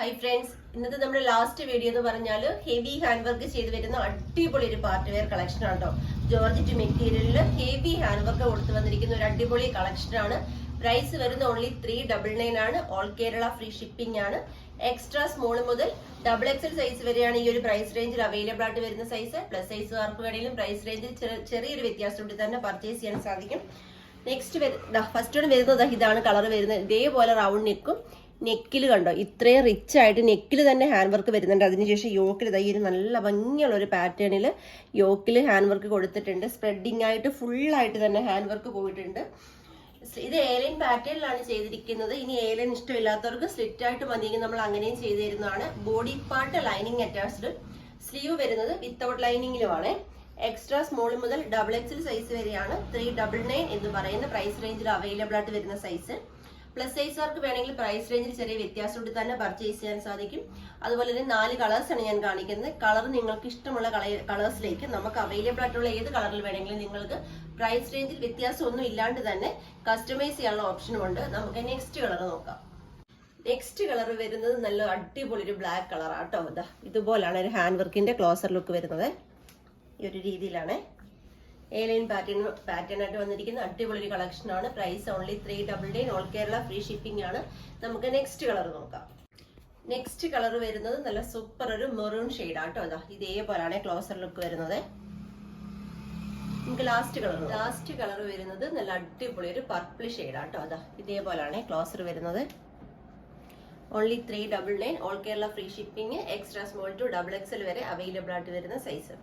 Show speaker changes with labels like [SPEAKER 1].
[SPEAKER 1] Hi friends, ഇന്നത്തെ നമ്മുടെ last video എന്ന് പറഞ്ഞാൽ ഹെവി ഹാൻഡ് വർക്ക് ചെയ്ത് വരുന്ന അടിപൊളി ഒരു പാർട്ടി വെയർ കളക്ഷൻ ആണ് കേട്ടോ. ജോർജറ്റ് മെറ്റീരിയലിൽ ഹെവി ഹാൻഡ് വർക്ക് കൊടുത്തു വന്നിരിക്കുന്ന ഒരു അടിപൊളി കളക്ഷൻ ആണ്. പ്രൈസ് വരുന്ന ഓൺലി 399 ആണ്. ഓൾ കേരള ഫ്രീ ഷിപ്പിംഗ് ആണ്. എക്സ്ട്രാ സ്മോൾ മുതൽ XXL സൈസ് വരെയാണ് ഈ ഒരു പ്രൈസ് റേഞ്ചിൽ അവൈലബിൾ ആയിട്ട് വരുന്ന സൈസ്. പ്ലസ് സൈസുകാർക്ക് വേണമെങ്കിലും പ്രൈസ് റേഞ്ചിൽ ചെറിയൊരു വ്യത്യാസം തന്നെ പർച്ചേസ് ചെയ്യാൻ സാധിക്കും. നെക്സ്റ്റ് ഫസ്റ്റ് വൺ വരുന്നത് ഇതാണ് കളർ വരുന്നത്. ഇതേപോലെ റൗണ്ട് നെക്കും നെക്കിൽ കണ്ടോ, ഇത്രയും റിച്ച് ആയിട്ട് നെക്കിൽ തന്നെ ഹാൻഡ് വർക്ക് വരുന്നുണ്ട്. അതിനുശേഷം യോക്കിൽ ഈ ഒരു നല്ല ഭംഗിയുള്ള ഒരു പാറ്റേണിൽ യോക്കിൽ ഹാൻഡ് വർക്ക് കൊടുത്തിട്ടുണ്ട്. സ്പ്രെഡിങ് ആയിട്ട് ഫുള്ളായിട്ട് തന്നെ ഹാൻഡ് വർക്ക് പോയിട്ടുണ്ട്. ഇത് ഏലൈൻ പാറ്റേണിലാണ് ചെയ്തിരിക്കുന്നത്. ഇനി ഏലൈൻ ഇഷ്ടമില്ലാത്തവർക്ക് സ്ലിറ്റ് ആയിട്ട് മതിയെങ്കിൽ നമ്മൾ അങ്ങനെയും ചെയ്തു തരുന്നതാണ്. Body part lining attached. Sleeve വരുന്നത് വിത്തൗട്ട് ലൈനിങ്ങിലുമാണ്. എക്സ്ട്രാ സ്മോൾ മുതൽ XXL സൈസ് വരെയാണ് 399 എന്ന് പറയുന്ന പ്രൈസ് റേഞ്ചിൽ അവൈലബിൾ ആയിട്ട് വരുന്ന സൈസ്. പ്ലസ് സൈസുകാർക്ക് വേണമെങ്കിൽ പ്രൈസ് റേഞ്ചിൽ ചെറിയ വ്യത്യാസം തന്നെ പർച്ചേസ് ചെയ്യാൻ സാധിക്കും. അതുപോലെ തന്നെ 4 കളേഴ്സാണ് ഞാൻ കാണിക്കുന്നത്. കളർ നിങ്ങൾക്ക് ഇഷ്ടമുള്ള കളേഴ്സിലേക്ക് നമുക്ക് അവൈലബിൾ ആയിട്ടുള്ള ഏത് കളറിൽ വേണമെങ്കിലും നിങ്ങൾക്ക് പ്രൈസ് റേഞ്ചിൽ വ്യത്യാസം ഒന്നും ഇല്ലാണ്ട് തന്നെ കസ്റ്റമൈസ് ചെയ്യാനുള്ള ഓപ്ഷനും ഉണ്ട്. നമുക്ക് നെക്സ്റ്റ് കളർ നോക്കാം. നെക്സ്റ്റ് കളർ വരുന്നത് നല്ല അടിപൊളി ഒരു ബ്ലാക്ക് കളറാട്ടോ. ഇതുപോലാണ് ഒരു ഹാൻഡ് വർക്കിന്റെ ക്ലോസർ ലുക്ക് വരുന്നത്. ഈ ഒരു രീതിയിലാണ് എയർലൈൻ പാറ്റേൺ ആയിട്ട് വന്നിരിക്കുന്ന അടിപൊളി ഒരു കളക്ഷൻ ആണ്. Price only 399. All Kerala free shipping ആണ്. നമുക്ക് നെക്സ്റ്റ് കളർ നോക്കാം. നെക്സ്റ്റ് കളർ വരുന്നത് നല്ല സൂപ്പർ ഒരു മെറൂൺ ഷെയ്ഡ് ആട്ടോ. ഇതേപോലെയാണ് ക്ലോസർ ലുക്ക് വരുന്നത്. നമുക്ക് ലാസ്റ്റ് കളർ വരുന്നത് നല്ല അടിപൊളി ഒരു പർപ്പിൾ ഷെയ്ഡ് ആട്ടോ. ഇതേപോലെയാണ് ക്ലോസർ വരുന്നത്. Only 399. All Kerala free shipping. Extra small to XXL വരെ അവൈലബിൾ ആയിട്ട് വരുന്ന സൈസ്.